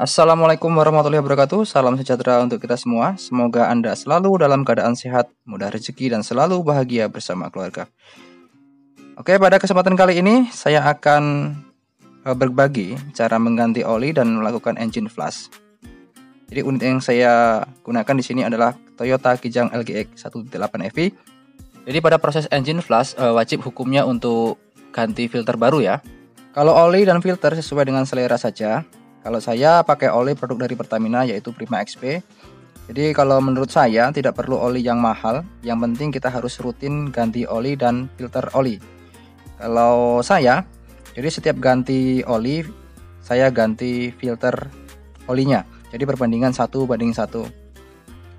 Assalamualaikum warahmatullahi wabarakatuh. Salam sejahtera untuk kita semua. Semoga Anda selalu dalam keadaan sehat, mudah rezeki, dan selalu bahagia bersama keluarga. Oke, pada kesempatan kali ini saya akan berbagi cara mengganti oli dan melakukan engine flush. Jadi unit yang saya gunakan di sini adalah Toyota Kijang LGX 1.8 EV. Jadi pada proses engine flush wajib hukumnya untuk ganti filter baru ya. Kalau oli dan filter sesuai dengan selera saja. Kalau saya pakai oli produk dari Pertamina yaitu Prima XP. Jadi kalau menurut saya tidak perlu oli yang mahal, yang penting kita harus rutin ganti oli dan filter oli. Kalau saya, jadi setiap ganti oli saya ganti filter olinya. Jadi perbandingan 1:1.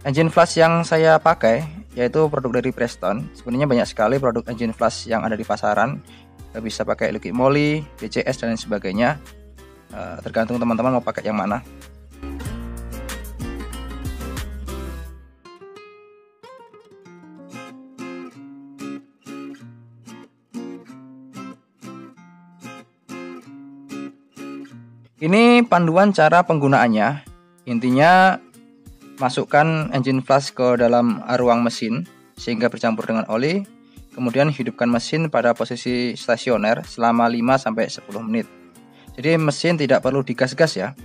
Engine flush yang saya pakai yaitu produk dari Preston. Sebenarnya banyak sekali produk engine flush yang ada di pasaran. Bisa pakai liquid moly, DCS dan lain sebagainya. Tergantung teman-teman mau pakai yang mana. Ini panduan cara penggunaannya. Intinya masukkan engine flush ke dalam ruang mesin sehingga bercampur dengan oli. Kemudian hidupkan mesin pada posisi stasioner selama 5-10 menit. Jadi mesin tidak perlu digas-gas ya.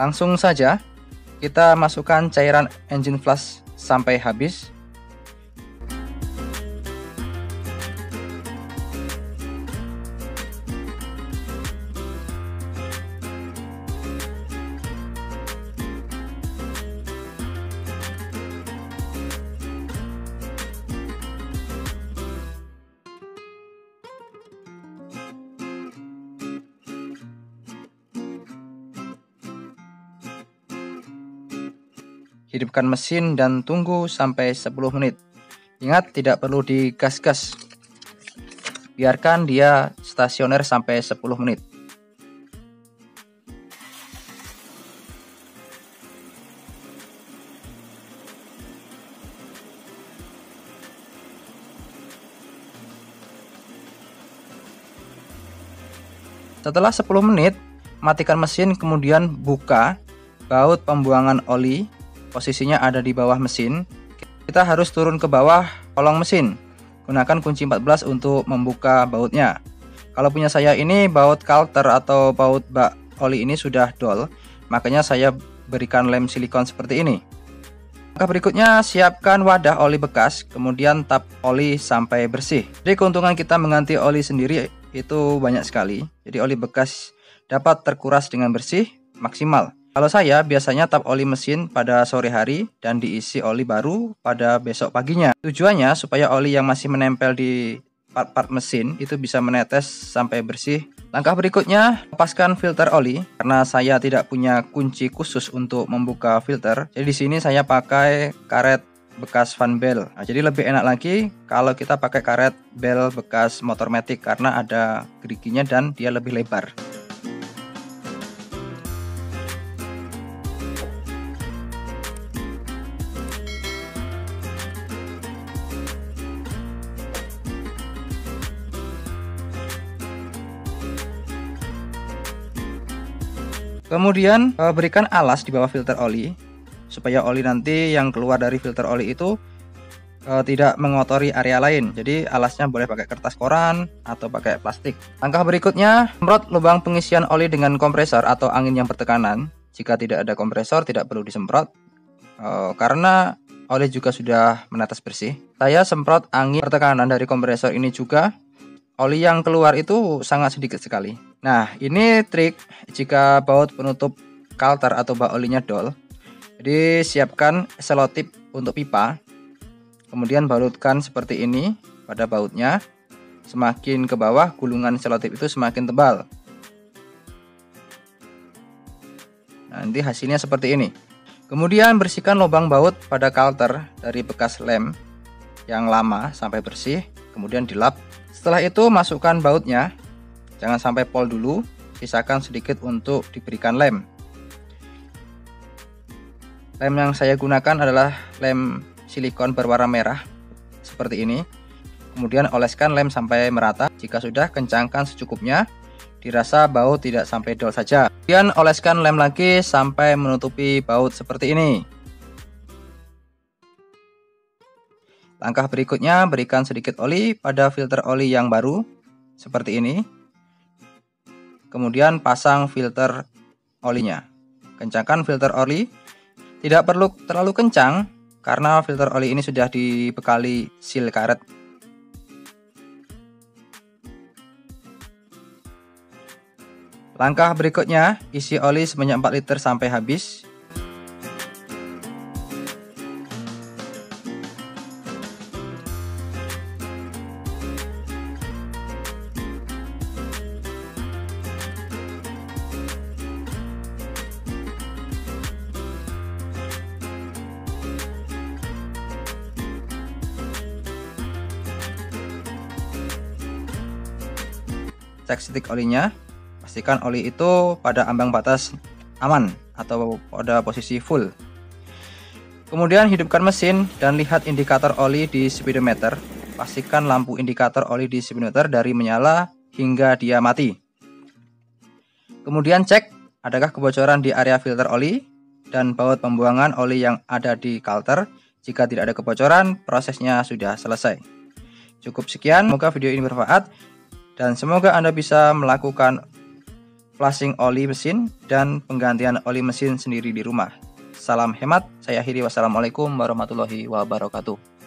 Langsung saja kita masukkan cairan engine flush sampai habis. Hidupkan mesin dan tunggu sampai 10 menit. Ingat, tidak perlu digas-gas. Biarkan dia stasioner sampai 10 menit. Setelah 10 menit, matikan mesin kemudian buka baut pembuangan oli. Posisinya ada di bawah mesin. Kita harus turun ke bawah kolong mesin. Gunakan kunci 14 untuk membuka bautnya. Kalau punya saya ini baut kalter atau baut bak oli ini sudah dol, makanya saya berikan lem silikon seperti ini. Langkah berikutnya, siapkan wadah oli bekas, kemudian tap oli sampai bersih. Jadi keuntungan kita mengganti oli sendiri itu banyak sekali. Jadi oli bekas dapat terkuras dengan bersih maksimal. Kalau saya biasanya tap oli mesin pada sore hari dan diisi oli baru pada besok paginya. Tujuannya supaya oli yang masih menempel di part-part mesin itu bisa menetes sampai bersih. Langkah berikutnya, lepaskan filter oli. Karena saya tidak punya kunci khusus untuk membuka filter, jadi di sini saya pakai karet bekas fan bel. Nah, jadi lebih enak lagi kalau kita pakai karet bel bekas motor matic karena ada geriginya dan dia lebih lebar. Kemudian berikan alas di bawah filter oli supaya oli nanti yang keluar dari filter oli itu tidak mengotori area lain. Jadi alasnya boleh pakai kertas koran atau pakai plastik. Langkah berikutnya, semprot lubang pengisian oli dengan kompresor atau angin yang bertekanan. Jika tidak ada kompresor tidak perlu disemprot karena oli juga sudah menetes bersih. Saya semprot angin bertekanan dari kompresor ini juga. Oli yang keluar itu sangat sedikit sekali. Nah, ini trik jika baut penutup kalter atau bak olinya dol. Jadi siapkan selotip untuk pipa. Kemudian balutkan seperti ini pada bautnya. Semakin ke bawah gulungan selotip itu semakin tebal. Nah, nanti hasilnya seperti ini. Kemudian bersihkan lubang baut pada kalter dari bekas lem yang lama sampai bersih. Kemudian dilap. Setelah itu masukkan bautnya. Jangan sampai pol dulu, sisakan sedikit untuk diberikan lem. Lem yang saya gunakan adalah lem silikon berwarna merah seperti ini. Kemudian oleskan lem sampai merata. Jika sudah, kencangkan secukupnya. Dirasa baut tidak sampai dol saja. Kemudian oleskan lem lagi sampai menutupi baut seperti ini. Langkah berikutnya, berikan sedikit oli pada filter oli yang baru seperti ini. Kemudian pasang filter olinya. Kencangkan filter oli. Tidak perlu terlalu kencang karena filter oli ini sudah dibekali seal karet. Langkah berikutnya, isi oli sebanyak 4 liter sampai habis. Cek stick olinya, pastikan oli itu pada ambang batas aman atau pada posisi full. Kemudian hidupkan mesin dan lihat indikator oli di speedometer. Pastikan lampu indikator oli di speedometer dari menyala hingga dia mati. Kemudian cek adakah kebocoran di area filter oli dan baut pembuangan oli yang ada di kalter. Jika tidak ada kebocoran, prosesnya sudah selesai. Cukup sekian, semoga video ini bermanfaat. Dan semoga Anda bisa melakukan flushing oli mesin dan penggantian oli mesin sendiri di rumah. Salam hemat, saya akhiri. Wassalamualaikum warahmatullahi wabarakatuh.